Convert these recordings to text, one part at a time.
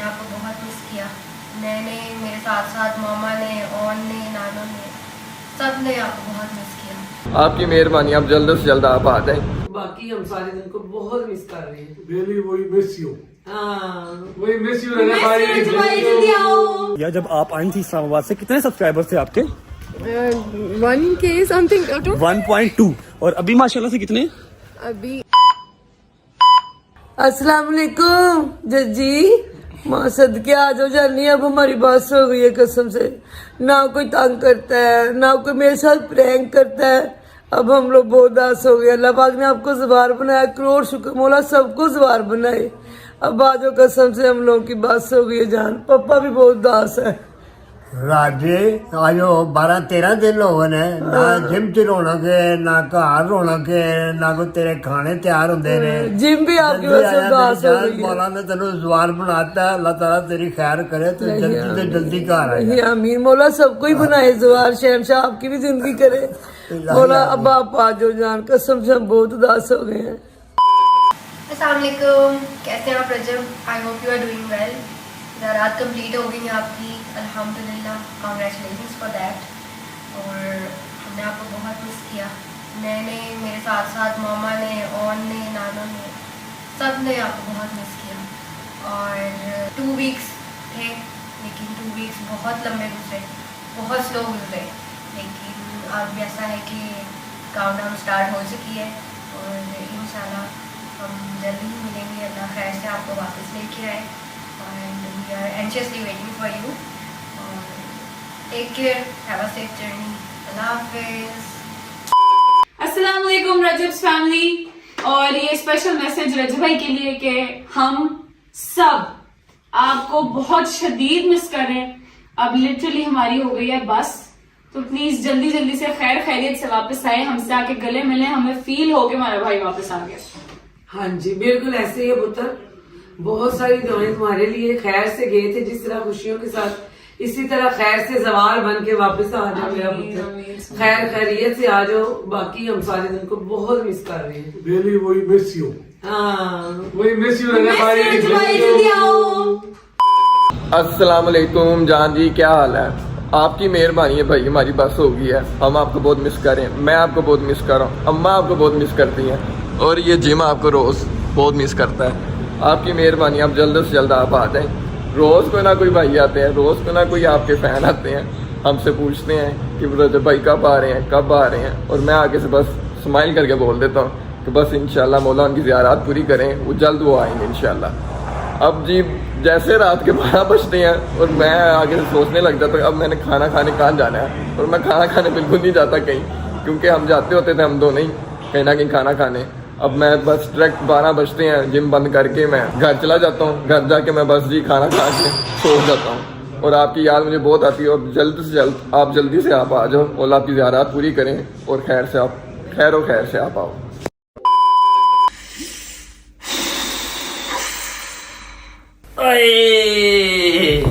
हमने आपको बहुत मिस किया। मैंने, मेरे साथ साथ मामा ने, ऑन ने, नानों ने, सब ने आपको बहुत मिस किया। आपकी मेहरबानी, आप जल्द से जल्द आप आ जाएं। बाकी हम सारे दिन को बहुत मिस कर रहे हैं। Really, we miss you. हाँ, We miss you, Raja bhai. जल्दी आओ। या जब आप आई थी इस्लामाबाद से कितने सब्सक्राइबर्स थे आपके? 1K something 1.2 और अभी माशाल्लाह से कितने? अभी अस्सलाम वालेकुम जज्जी, माँ सदके आ जाओ जानी। अब हमारी बात हो गई है कसम से, ना कोई तंग करता है ना कोई मेरे साथ प्रैंक करता है। अब हम लोग बहुत दास हो गए। अल्लाह पाक ने आपको ज़बार बनाया, करोड़ शुक्र मौला सबको ज़बार बनाए। अब आ जाओ कसम से, हम लोगों की बात हो गई है जान। पापा भी बहुत दास है। राजे आज 12-13 दिन हो गए ना जिम च रौनक है ना घर रौनक है ना कोई तेरे खाने तैयार होंगे ने। जिम भी आपकी वजह से दास हो गई है। मौला ने तेन जवान बनाता है, अल्लाह ताला तेरी खैर करे तो जल्दी से जल्दी घर आए। आमीन। मौला सबको ही बनाए जवार, शहनशाह आपकी भी जिंदगी करे मौला। अब आप आ जाओ जान, कसम से हम बहुत उदास हो गए हैं। अस्सलाम वालेकुम, कैसे हैं आप Rajab? I hope you are doing well. ज़रात कंप्लीट हो गई हैं आपकी, अल्हम्दुलिल्लाह, कॉन्ग्रेचुलेशंस फॉर दैट। और हमने आपको बहुत मिस किया। मैंने, मेरे साथ साथ मामा ने, ऑन ने, नानों ने, सब ने आपको बहुत मिस किया। और 2 वीक्स थे, लेकिन 2 वीक्स बहुत लंबे गुजरे, बहुत स्लो गुजरे। लेकिन अब ऐसा है कि काउंटडाउन स्टार्ट हो चुकी है और इंशाल्लाह हम जल्दी ही मिलेंगे। अल्लाह खैर से आपको वापस लेके आए। And we are anxiously waiting for you. Take care. Have a safe journey. Allah Hafiz. अस्सलाम वालेकुम रजब्स फैमिली। और ये स्पेशल मैसेज रजब भाई के लिए कि हम सब आपको बहुत शदीद मिस कर रहे हैं। अब लिटरली हमारी हो गई है बस, तो प्लीज जल्दी जल्दी से खैर खैरियत से वापस आए, हमसे आके गले मिले, हमें फील हो कि हमारा भाई वापस आ गया। हाँ जी, बिल्कुल ऐसे ही है पुत्र। बहुत सारी दुआएं तुम्हारे लिए। खैर से गए थे जिस तरह खुशियों के साथ, इसी तरह खैर से जवार बन के वापस आ जाओ मेरा पुत्र। खैर खैरियत से आ जाओ। बाकी हम सारे दिन को बहुत मिस कर रहे हैं। Really, we miss you. हाँ, We miss you, Raja bhai. जल्दी आओ। अस्सलाम वालेकुम जान जी, क्या हाल है? आपकी मेहरबानी है भाई, हमारी बस हो गई है। हम आपको बहुत मिस कर रहे हैं, मैं आपको बहुत मिस कर रहा हूँ, अम्मा आपको बहुत मिस करती हैं और ये जिम आपको रोज़ बहुत मिस करता है। आपकी मेहरबानी, आप जल्द से जल्द आप आ जाएं। रोज़ कोई ना कोई भाई आते हैं, रोज़ कोई ना कोई आपके फ़ैन आते हैं, हमसे पूछते हैं कि रजब भाई कब आ रहे हैं, कब आ रहे हैं। और मैं आगे से बस स्माइल करके बोल देता हूँ कि बस इंशाल्लाह मौला उनकी ज़ियारत पूरी करें, वो जल्द वो आएंगे इंशाल्लाह। अब जी जैसे रात के 12 बजते हैं और मैं आगे से सोचने लग जाता हूँ अब मैंने खाना खाने कहाँ जाना है। और मैं खाना खाने बिल्कुल नहीं जाता कहीं, क्योंकि हम जाते होते थे हम दोनों ही कहीं ना कहीं खाना खाने। अब मैं बस डायरेक्ट 12 बजते हैं जिम बंद करके मैं घर चला जाता हूँ। घर जाके मैं बस जी खाना खा के सो जाता हूँ और आपकी याद मुझे बहुत आती है। और जल्द से जल्द आप जल्दी से आप आ जाओ और आपकी ज़ियारत पूरी करें और खैर से आप खैर से आप आओ।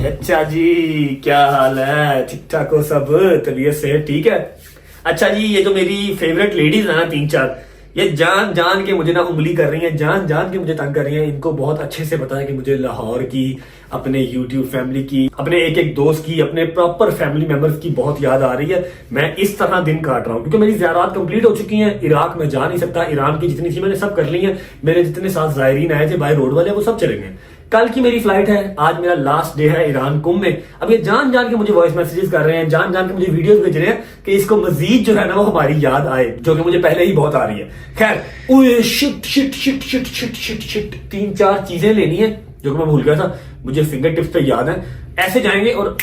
अच्छा जी, क्या हाल है? ठीक ठाक हो सब? तबीयत से ठीक है? अच्छा जी, ये जो मेरी फेवरेट लेडीज है ना 3-4, ये जान जान के मुझे ना उंगली कर रही हैं, जान जान के मुझे तंग कर रही हैं। इनको बहुत अच्छे से पता है कि मुझे लाहौर की, अपने यूट्यूब फैमिली की, अपने एक एक दोस्त की, अपने प्रॉपर फैमिली मेंबर्स की बहुत याद आ रही है। मैं इस तरह दिन काट रहा हूँ क्योंकि मेरी ज़ियारत कंप्लीट हो चुकी हैं। इराक में जा नहीं सकता, ईरान की जितनी थी मैंने सब कर ली है। मेरे जितने साथ ज़ायरीन आए थे बाय रोड वाले, वो सब चले गए। कल की मेरी फ्लाइट है, आज मेरा लास्ट डे है ईरान कुंभ में। अब ये जान जान के मुझे वॉइस मैसेजेस कर रहे हैं, जान जान के मुझे वीडियोस भेज रहे हैं कि इसको मजीद जो है ना वो हमारी याद आए, जो कि मुझे पहले ही बहुत आ रही है। खैर, shit shit shit shit shit shit shit 3-4 चीजें लेनी है जो कि मैं भूल गया था। मुझे फिंगर टिप्स पे याद है। ऐसे जाएंगे और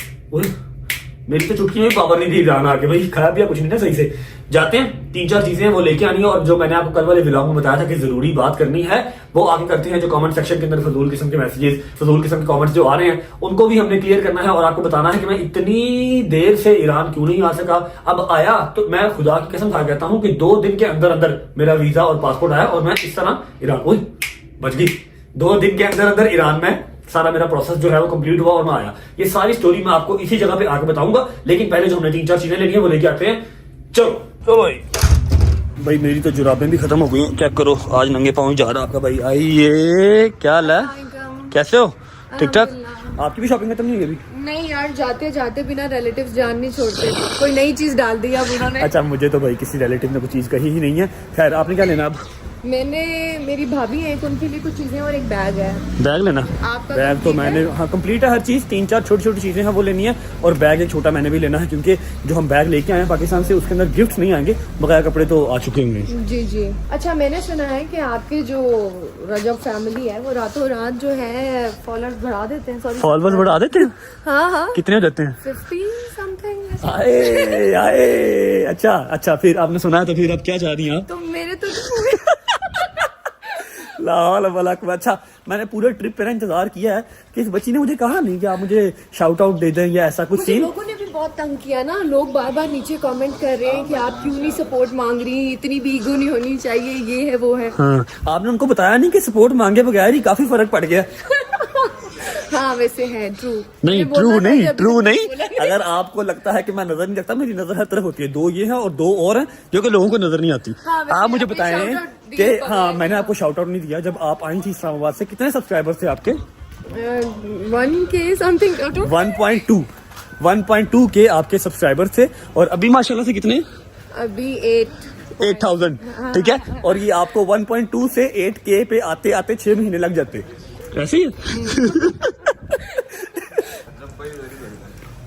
मेरी तो चुटकी में पावर नहीं थी ईरान आके, भाई खाया पिया कुछ नहीं ना सही से। जाते हैं, 3-4 चीजें वो लेके आनी है। और जो मैंने आपको कल वाले व्लॉग में बताया था कि जरूरी बात करनी है, वो आगे करते हैं। जो कमेंट सेक्शन के अंदर फजूल किस्म के मैसेजेस, फजूल किस्म के कमेंट्स जो आ रहे हैं, उनको भी हमने क्लियर करना है और आपको बताना है कि मैं इतनी देर से ईरान क्यों नहीं आ सका। अब आया तो मैं खुदा की कसम खा कहता हूं कि 2 दिन के अंदर अंदर मेरा वीजा और पासपोर्ट आया और मैं इस तरह ईरान बच गई। 2 दिन के अंदर अंदर ईरान में सारा मेरा प्रोसेस जो है वो कंप्लीट हुआ और मैं आया। ये सारी स्टोरी मैं आपको इसी जगह पे आके बताऊंगा, लेकिन पहले जो हमने 3-4 चीजें लेनी है वो लेके आते हैं। चलो भाई मेरी तो जुराबें भी खत्म हो गई हैं, क्या करो, आज नंगे पाँव जा रहा आपका भाई। आइए, क्या हाल है? कैसे हो? ठीक ठाक। आपकी भी शॉपिंग खत्म नहीं हुई अभी? नहीं यार, जाते जाते बिना रिलेटिव्स जान नहीं छोड़ते, कोई नई चीज डाल दी अब उन्होंने। अच्छा, मुझे तो भाई किसी रिलेटिव ने कुछ चीज़ कही ही नहीं है। खैर, आपने क्या लेना अब? मैंने, मेरी भाभी है, तो उनके लिए कुछ चीजें और एक बैग है। बैग लेना? आपका बैग तो complete मैंने, हाँ कंप्लीट है हर चीज़, 3-4 छोटी छोटी चीज़ें हैं वो लेनी है, और बैग एक छोटा मैंने भी लेना है, क्योंकि जो हम बैग लेके आए हैं पाकिस्तान से उसके अंदर गिफ्ट नहीं आएंगे, बकाया कपड़े तो आ चुके होंगे। जी जी। अच्छा, मैंने सुना है कि आपके जो रजब फैमिली है वो रातों रात जो है फॉलोअर्स बढ़ा देते हैं। सॉरी, फॉलोअर्स बढ़ा देते हैं? हाँ हाँ, कितने हो जाते हैं? 50 समथिंग। आए आए, अच्छा फिर आपने सुना है, तो फिर अब क्या चाह रही हैं आप? तो मेरे तो लाहौल वाला। अच्छा, मैंने पूरे ट्रिप पे ना इंतजार किया है कि इस बच्ची ने मुझे कहा नहीं कि आप मुझे शाउट आउट दे दें या ऐसा कुछ मुझे सीन। लोगों ने भी बहुत तंग किया ना, लोग बार बार नीचे कमेंट कर रहे हैं कि आप क्यों नहीं सपोर्ट मांग रही, इतनी भी ईगो नहीं होनी चाहिए, ये है वो है। हाँ, आपने उनको बताया नहीं कि सपोर्ट मांगे बगैर ही काफी फर्क पड़ गया। हाँ वैसे है, ट्रू नहीं, ट्रू नहीं। अगर आपको लगता है कि मैं नजर नहीं रखता, मेरी नजर हर तरफ होती है। 2 ये है और 2 और हैं जो कि लोगों को नजर नहीं आती। हाँ, आप मुझे आपने बताएं shout out कि दिए हाँ, बगैर। मैंने आपको शाउट आउट नहीं दिया। जब आप आई थी इस्लामाबाद से, कितने सब्सक्राइबर्स थे आपके? 1K something. 1.2 के आपके सब्सक्राइबर्स थे, और अभी माशाल्लाह से कितने? अभी 8,000। ठीक है, और ये आपको 1.2 से 8K पे आते आते 6 महीने लग जाते। ऐसे ही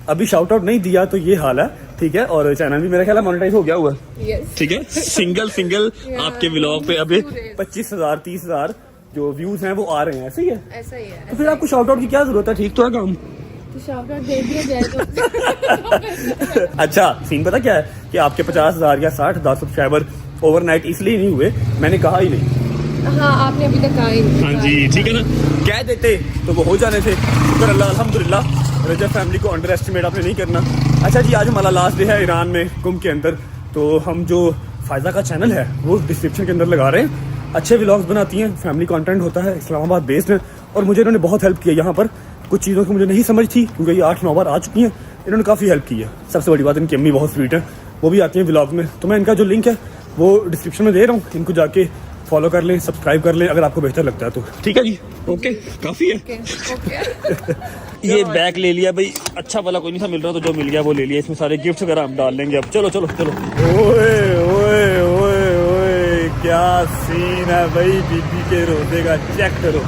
अभी शाउट आउट नहीं दिया तो ये हाल है। ठीक है, और चैनल भी मेरा ख्याल है मोनेटाइज हो गया हुआ। Yes. ठीक है, सिंगल आपके व्लॉग पे अभी 25,000-30,000 जो व्यूज हैं वो आ रहे हैं। ऐसे ही है, ऐसा ही है। तो फिर आपको शाउट आउट की क्या जरूरत है? ठीक तो है काम। तो शाउट आउट दे दिया जाए तो। अच्छा, सीन पता क्या है कि आपके 50,000 या 60,000 सब्सक्राइबर ओवरनाइट इसलिए नहीं हुए, मैंने कहा ही नहीं। हाँ, आपने अभी तक कहा ही नहीं। हाँ जी, ठीक है ना, कह देते तो वो हो जाने थे। शुक्र अल्लाह, अल्हम्दुलिल्लाह। रजब फैमिली को अंडर एस्टिमेट आपने नहीं करना। अच्छा जी, आज हमारा लास्ट डे है ईरान में, कुंभ के अंदर। तो हम जो फायदा का चैनल है वो डिस्क्रिप्शन के अंदर लगा रहे हैं। अच्छे व्लॉग्स बनाती हैं, फैमिली कंटेंट होता है, इस्लामाबाद बेस्ड है, और मुझे इन्होंने बहुत हेल्प किया यहाँ पर। कुछ चीज़ों की मुझे नहीं समझ थी, क्योंकि ये 8-9 बार आ चुकी हैं, इन्होंने काफ़ी हेल्प की है। सबसे बड़ी बात, इनकी अम्मी बहुत स्वीट है, वो भी आती हैं व्लॉग में। तो मैं इनका जो लिंक है वो डिस्क्रिप्शन में दे रहा हूँ, इनको जाके फॉलो कर लें, सब्सक्राइब कर लें अगर आपको बेहतर लगता है तो। ठीक है जी, ओके, काफ़ी है। ये बैग ले लिया भाई, अच्छा वाला कोई नहीं था मिल रहा, तो जो मिल गया वो ले लिया। इसमें सारे गिफ्ट वगैरह हम डाल लेंगे अब। चलो चलो चलो। ओए ओए ओए ओए, क्या सीन है भाई बीबी के रोजे का, चेक करो।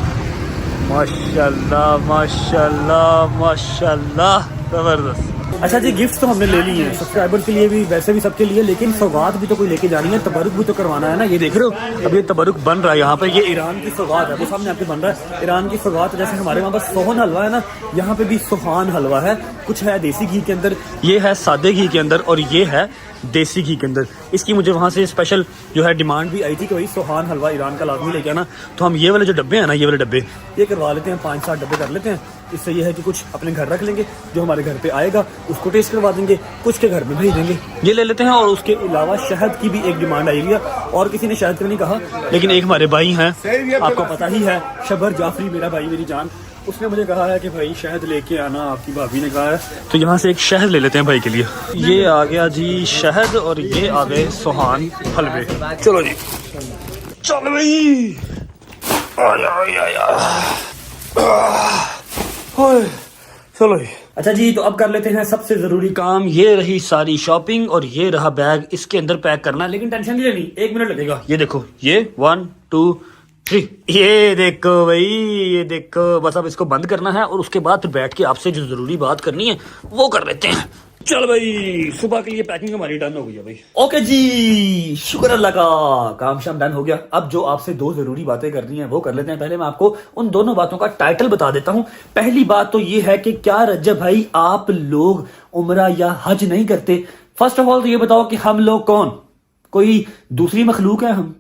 माशाल्लाह माशाल्लाह माशाल्लाह, जबरदस्त। अच्छा जी, गिफ्ट तो हमने ले लिए हैं, सब्सक्राइबर के लिए भी, वैसे भी सबके लिए, लेकिन सौगात भी तो कोई लेके जानी है, तबरुक भी तो करवाना है ना। ये देख रहे हो, अब ये तबरुक बन रहा है यहाँ पर। ये ईरान की सौगात है, वो सामने आपके बन रहा है। ईरान की सौगात, जैसे हमारे वहाँ पर सोहन हलवा है ना, यहाँ पे भी सुहान हलवा है। कुछ है देसी घी के अंदर, ये है सादे घी के अंदर, और ये है देसी घी के अंदर। इसकी मुझे वहाँ से स्पेशल जो है डिमांड भी आई थी कि भाई सुहान हलवा ईरान का लाजमी लेके आना। तो हम ये वाले जो डब्बे हैं ना, ये वाले डब्बे ये करवा लेते हैं, 5-7 डब्बे कर लेते हैं। इससे ये है कि कुछ अपने घर रख लेंगे, जो हमारे घर पे आएगा उसको टेस्ट करवा देंगे, कुछ के घर में भेज देंगे। ये ले लेते हैं। और उसके अलावा शहद की भी एक डिमांड आई है, और किसी ने शहद का नहीं कहा, लेकिन एक हमारे भाई हैं, आपको पता ही है, शबर जाफरी, मेरा भाई मेरी जान, उसने मुझे कहा है कि भाई शहद लेके आना, आपकी भाभी ने कहा है, तो यहाँ से एक शहद ले लेते हैं भाई के लिए। ये आ गया जी शहद, और ये आ गए सुहान हलवे। चलो जी, चलो भाई, चलो जी। अच्छा जी, तो अब कर लेते हैं सबसे जरूरी काम। ये रही सारी शॉपिंग, और ये रहा बैग, इसके अंदर पैक करना है, लेकिन टेंशन नहीं लेनी, 1 मिनट लगेगा। ये देखो, ये 1 2 3, ये देखो भाई, ये देखो, बस अब इसको बंद करना है, और उसके बाद फिर बैठ के आपसे जो जरूरी बात करनी है वो कर लेते हैं। चल भाई, सुबह के लिए पैकिंग हमारी डन हो गई है भाई। ओके जी, शुक्र अल्लाह का, काम शाम डन हो गया। अब जो आपसे 2 जरूरी बातें करनी है वो कर लेते हैं। पहले मैं आपको उन दोनों बातों का टाइटल बता देता हूं। पहली बात तो ये है कि क्या रज्जब भाई आप लोग उम्रा या हज नहीं करते? फर्स्ट ऑफ ऑल तो ये बताओ कि हम लोग कौन, कोई दूसरी मखलूक है? हम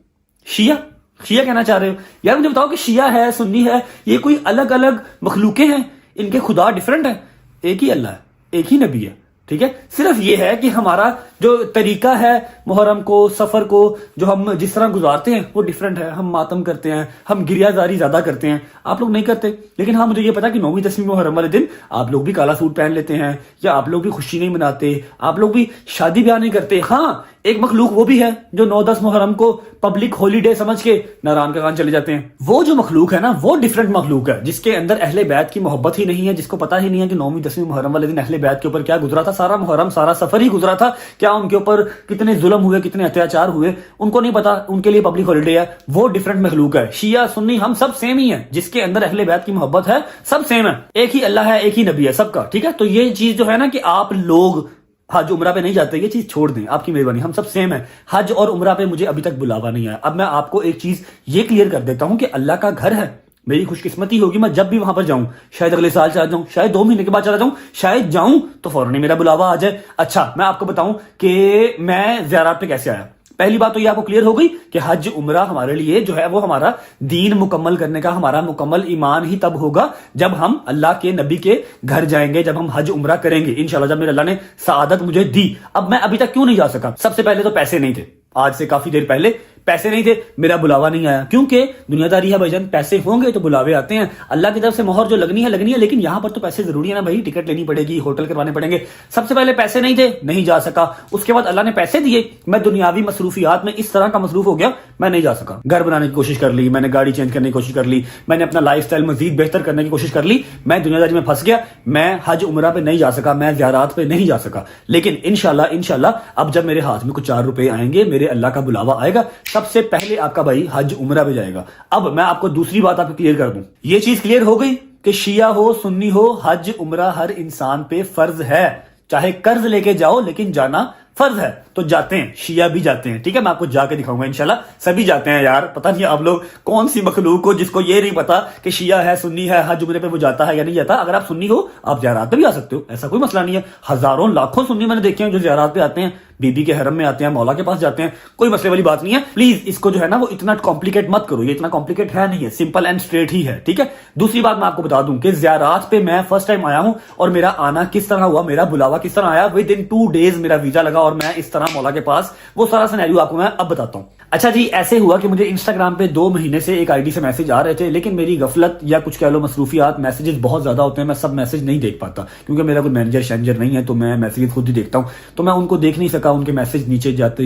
शिया कहना चाह रहे हो? यार मुझे बताओ कि शिया है, सुन्नी है, ये कोई अलग अलग मखलूकें हैं? इनके खुदा डिफरेंट है? एक ही अल्लाह है, एक ही नबी है। ठीक है, सिर्फ ये है कि हमारा जो तरीका है मुहर्रम को, सफर को, जो हम जिस तरह गुजारते हैं वो डिफरेंट है। हम मातम करते हैं, हम गिरियाजारी ज्यादा करते हैं, आप लोग नहीं करते। लेकिन हाँ, मुझे ये पता कि 9वीं 10वीं मुहर्रम वाले दिन आप लोग भी काला सूट पहन लेते हैं, या आप लोग भी खुशी नहीं मनाते, आप लोग भी शादी ब्याह नहीं करते। हाँ, एक मखलूक वो भी है जो 9-10 मुहर्रम को पब्लिक हॉलीडे समझ के नारान का कान चले जाते हैं। वो जो मखलूक है ना, वो डिफरेंट मखलूक है, जिसके अंदर अहले बैत की मोहब्बत ही नहीं है, जिसको पता ही नहीं है कि 9वीं 10वीं मुहर्रम वाले दिन अहले बैत के ऊपर क्या गुजरा था, सारा मुहर्रम सारा सफर ही गुजरा था, क्या उनके ऊपर कितने जुल्म हुए, कितने अत्याचार हुए, उनको नहीं पता, उनके लिए पब्लिक हॉलीडे है। वो डिफरेंट मखलूक है। शिया सुन्नी हम सब सेम ही है, जिसके अंदर अहले बैत की मोहब्बत है सब सेम है, एक ही अल्लाह है, एक ही नबी है सबका, ठीक है। तो ये चीज जो है ना कि आप लोग हज उम्रा पे नहीं जाते, ये चीज छोड़ दें, आपकी मेहरबानी, हम सब सेम है। हज और उम्रा पे मुझे अभी तक बुलावा नहीं आया। अब मैं आपको एक चीज ये क्लियर कर देता हूं कि अल्लाह का घर है, मेरी खुशकिस्मती होगी मैं जब भी वहां पर जाऊं, शायद अगले साल चला जाऊं, शायद 2 महीने के बाद चला जाऊं, शायद जाऊं तो फौरन ही मेरा बुलावा आ जाए। अच्छा, मैं आपको बताऊं कि मैं ज़ियारत पे कैसे आया। पहली बात तो ये आपको क्लियर हो गई कि हज उम्रा हमारे लिए जो है वो हमारा दीन मुकम्मल करने का, हमारा मुकम्मल ईमान ही तब होगा जब हम अल्लाह के नबी के घर जाएंगे, जब हम हज उम्रा करेंगे इंशाल्लाह, जब मेरे अल्लाह ने सआदत मुझे दी। अब मैं अभी तक क्यों नहीं जा सका? सबसे पहले तो पैसे नहीं थे, आज से काफी देर पहले पैसे नहीं थे, मेरा बुलावा नहीं आया, क्योंकि दुनियादारी है भाईजान, पैसे होंगे तो बुलावे आते हैं। अल्लाह की तरफ से मोहर जो लगनी है, लेकिन यहां पर तो पैसे जरूरी है ना भाई, टिकट लेनी पड़ेगी, होटल करवाने पड़ेंगे। सबसे पहले पैसे नहीं थे, नहीं जा सका। उसके बाद अल्लाह ने पैसे दिए, मैं दुनियावी मसरूफियात में इस तरह का मसरूफ हो गया, मैं नहीं जा सका। घर बनाने की कोशिश कर ली मैंने, गाड़ी चेंज करने की कोशिश कर ली मैंने, अपना लाइफस्टाइल मजीद बेहतर करने की कोशिश कर ली, मैं दुनियादारी में फंस गया, मैं हज उम्रा पे नहीं जा सका, मैं ज़ियारत पे नहीं जा सका। लेकिन इंशाल्लाह अब जब मेरे हाथ में कुछ 4 रुपए आएंगे, मेरे अल्लाह का बुलावा आएगा, सबसे पहले आपका भाई हज उम्रा पे जाएगा। अब मैं आपको दूसरी बात आपको क्लियर कर दूं, ये चीज क्लियर हो गई कि शिया हो सुन्नी हो, हज उम्रा हर इंसान पे फर्ज है, चाहे कर्ज लेके जाओ लेकिन जाना फर्ज है, तो जाते हैं, शिया भी जाते हैं, ठीक है। मैं आपको जाके दिखाऊंगा इंशाल्लाह, सभी जाते हैं यार। पता नहीं आप लोग कौन सी मखलूक हो जिसको ये नहीं पता कि शिया है सुन्नी है, हज उम्रे पे वो जाता है या नहीं जाता। अगर आप सुन्नी हो आप ज़ियारत पे भी आ सकते हो, ऐसा कोई मसला नहीं है। हजारों लाखों सुन्नी मैंने देखे हैं जो ज़ियारत पे आते हैं, बीबी के हरम में आते हैं, मौला के पास जाते हैं, कोई मसले वाली बात नहीं है। प्लीज इसको जो है ना वो इतना कॉम्प्लिकेट मत करो, ये इतना कॉम्प्लिकेट है नहीं है, सिंपल एंड स्ट्रेट ही है, ठीक है। दूसरी बात मैं आपको बता दूं कि ज़ियारत पे मैं फर्स्ट टाइम आया हूं, और मेरा आना किस तरह हुआ, मेरा बुलावा किस तरह आया, विद इन 2 डेज मेरा वीजा लगा और मैं इस तरह मौला के पास, वो सारा सिनेरियो आपको मैं अब बताता हूं। अच्छा जी, ऐसे हुआ कि मुझे इंस्टाग्राम पे 2 महीने से एक आईडी से मैसेज आ रहे थे, लेकिन मेरी गफलत या कुछ कह लो मसरूफियात, मैसेजेस बहुत ज्यादा होते हैं, मैं सब मैसेज नहीं देख पाता क्योंकि मेरा कोई मैनेजर शैनेजर नहीं है, तो मैं मैसेज खुद ही देखता हूं, तो मैं उनको देख नहीं सका। उनके मैसेज नीचे जाते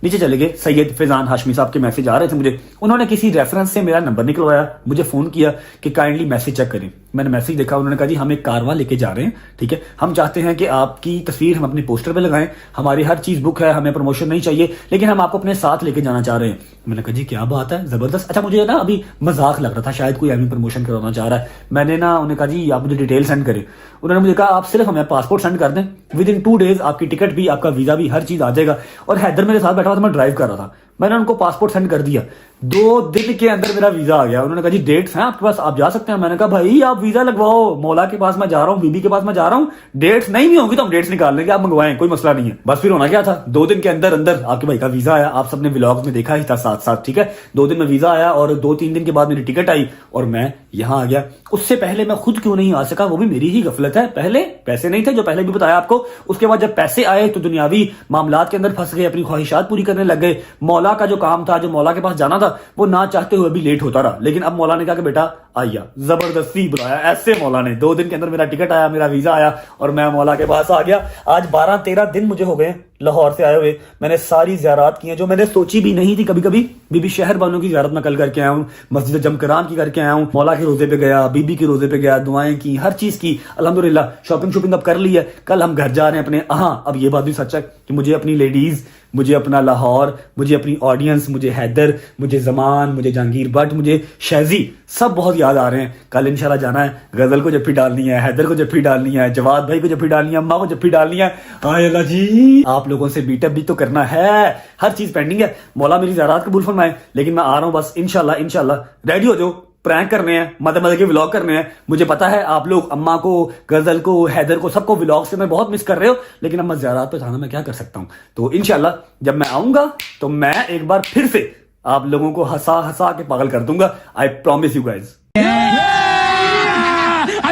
नीचे चले गए। सैयद फैजान हाशमी साहब के मैसेज आ रहे थे मुझे, उन्होंने किसी रेफरेंस से मेरा नंबर निकलवाया, मुझे फोन किया कि काइंडली मैसेज चेक करें। मैंने मैसेज देखा, उन्होंने कहा जी हम एक कारवां लेके जा रहे हैं, ठीक है, हम चाहते हैं कि आपकी तस्वीर हम अपने पोस्टर पे लगाएं, हमारी हर चीज बुक है, हमें प्रमोशन नहीं चाहिए, लेकिन हम आपको अपने साथ लेके जाना चाह रहे हैं। मैंने कहा जी क्या बात है, जबरदस्त। अच्छा, मुझे ना अभी मजाक लग रहा था, शायद कोई हमें प्रमोशन करवाना चाह रहा है। मैंने ना उन्हें कहा जी आप मुझे डिटेल सेंड करें। उन्होंने मुझे कहा आप सिर्फ हमें पासपोर्ट सेंड कर दें, विद इन 2 डेज आपकी टिकट भी, आपका वीजा भी, हर चीज आ जाएगा। और हैदर मेरे साथ बैठा हुआ था, मैं ड्राइव कर रहा था, मैंने उनको पासपोर्ट सेंड कर दिया, 2 दिन के अंदर मेरा वीजा आ गया। उन्होंने कहा जी डेट्स हैं आपके पास, आप जा सकते हैं। मैंने कहा भाई आप वीजा लगवाओ, मौला के पास मैं जा रहा हूँ, बीबी के पास मैं जा रहा हूँ, डेट्स नहीं भी होंगी तो हम डेट्स निकाल लेंगे, आप मंगवाएं, कोई मसला नहीं है। बस फिर होना क्या था, 2 दिन के अंदर अंदर आपके भाई का वीजा आया। आप सबने व्लॉग्स में देखा ही था साथ साथ, ठीक है। 2 दिन में वीजा आया और 2-3 दिन के बाद मेरी टिकट आई और मैं यहाँ आ गया। उससे पहले मैं खुद क्यों नहीं आ सका, वो भी मेरी ही गफलत है। पहले पैसे नहीं थे, जो पहले भी बताया आपको। उसके बाद जब पैसे आए तो दुनियावी मामलात के अंदर फंस गए, अपनी ख्वाहिशात पूरी करने लग गए। मौला का जो काम था, जो मौला के पास जाना था, वो ना चाहते हुए भी लेट होता रहा। लेकिन अब मौला ने कहा कि बेटा आइया, जबरदस्ती बुलाया ऐसे मौला ने। 2 दिन के अंदर मेरा टिकट आया, मेरा वीजा आया और मैं मौला के पास आ गया। आज 12-13 दिन मुझे हो गए लाहौर से आए हुए। मैंने सारी ज़ियारत की हैं जो मैंने सोची भी नहीं थी। कभी कभी बीबी शहर बानों की ज़ियारत मैं कल करके आया हूँ, मस्जिद जमकरान की करके आया हूँ, मौला के रोजे पे गया, बीबी के रोजे पे गया, दुआएं की, हर चीज की, अल्हम्दुलिल्लाह। शॉपिंग अब कर ली है, कल हम घर जा रहे हैं अपने। हाँ, अब ये बात भी सच है कि मुझे अपनी लेडीज, मुझे अपना लाहौर, मुझे अपनी ऑडियंस, मुझे हैदर, मुझे जमान, मुझे जहांगीर भट्ट, मुझे शहजी, सब बहुत याद आ रहे हैं। कल इंशाल्लाह जाना है, गजल को जफ्फी डालनी है, हैदर को जफ्फी डालनी है, जवाद भाई को जफ्फी डालनी है, अम्मा को जफ्फी डालनी है। हाय अल्लाह जी, आप लोगों से बीटअप भी तो करना है, हर चीज पेंडिंग है। मौला मेरी ज़ियारत कबूल फरमाए, लेकिन मैं आ रहा हूँ बस इंशाल्लाह। रेडी हो जाओ, प्रैंक करने हैं, मजे के व्लॉग करने हैं। मुझे पता है आप लोग अम्मा को, गजल को, हैदर को, सबको व्लॉग से मैं बहुत मिस कर रहे हो, लेकिन अब मैं ज़ियारत पे था ना, मैं क्या कर सकता हूँ। तो इंशाल्लाह जब मैं आऊंगा तो मैं एक बार फिर से आप लोगों को हंसा के पागल कर दूंगा। I promise you guys.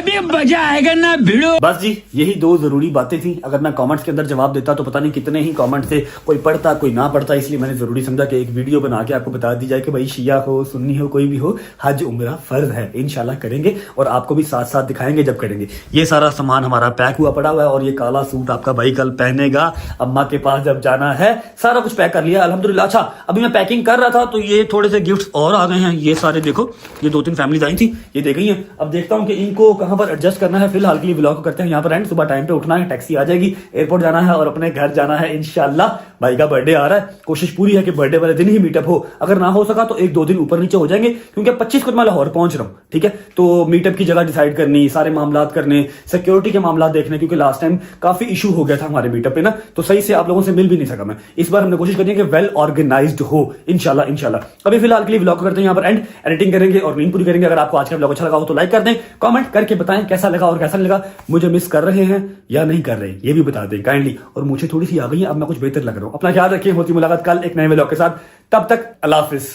अभी मजा आएगा ना भिड़ो। बस जी यही दो जरूरी बातें थी। अगर मैं कमेंट्स के अंदर जवाब देता तो पता नहीं कितने ही कमेंट से कोई पढ़ता कोई ना पढ़ता, इसलिए मैंने जरूरी समझा कि एक वीडियो बना के आपको बता दी जाए कि भाई शिया हो सुन्नी हो कोई भी हो, हज उम्रा फर्ज है, इंशाल्लाह करेंगे और आपको भी साथ साथ दिखाएंगे जब करेंगे। ये सारा सामान हमारा पैक हुआ पड़ा हुआ है और ये काला सूट आपका भाई कल पहनेगा, अम्मा के पास जब जाना है। सारा कुछ पैक कर लिया अल्हम्दुलिल्लाह। अच्छा अभी मैं पैकिंग कर रहा था तो ये थोड़े से गिफ्ट्स और आ गए हैं। ये सारे देखो, ये 2-3 फैमिलीज आई थी, ये दे गई हैं। अब देखता हूँ कि इनको कहाँ पर एडजस्ट करना है। फिलहाल के लिए व्लॉग करते हैं यहाँ पर एंड। सुबह टाइम पे उठना है, टैक्सी आ जाएगी, एयरपोर्ट जाना है और अपने घर जाना है इंशाल्लाह। भाई का बर्थडे आ रहा है, कोशिश पूरी है कि बर्थडे वाले दिन ही मीटअप हो। अगर ना हो सका तो 1-2 दिन ऊपर नीचे हो जाएंगे, क्योंकि 25 को मैं लाहौर पहुंच रहा हूँ। ठीक है, तो मीटअप की जगह डिसाइड करनी, सारे मामला करने, सिक्योरिटी के मामला देखने, क्योंकि लास्ट टाइम काफी इशू हो गया था हमारे मीटअप पे ना, तो सही से आप लोगों से मिल भी नहीं सका मैं। इस बार हमने कोशिश करनी है कि वेल ऑर्गेनाइज्ड हो इंशाल्लाह इंशाल्लाह। अभी फिलहाल के लिए व्लॉग करते हैं यहाँ पर एंड, एडिटिंग करेंगे और नींद पूरी करेंगे। अगर आपको आज का व्लॉग अच्छा लगा हो तो लाइक कर दें, कमेंट करके बताएं कैसा लगा और कैसा नहीं लगा, मुझे मिस कर रहे हैं या नहीं कर रहे ये भी बता दें काइंडली। और मुझे थोड़ी सी आ गई है, अब मैं कुछ बेहतर लग रहा हूँ। अपना ख्याल रखिए, होती मुलाकात कल एक नए व्लॉग के साथ, तब तक अल्लाह हाफिज।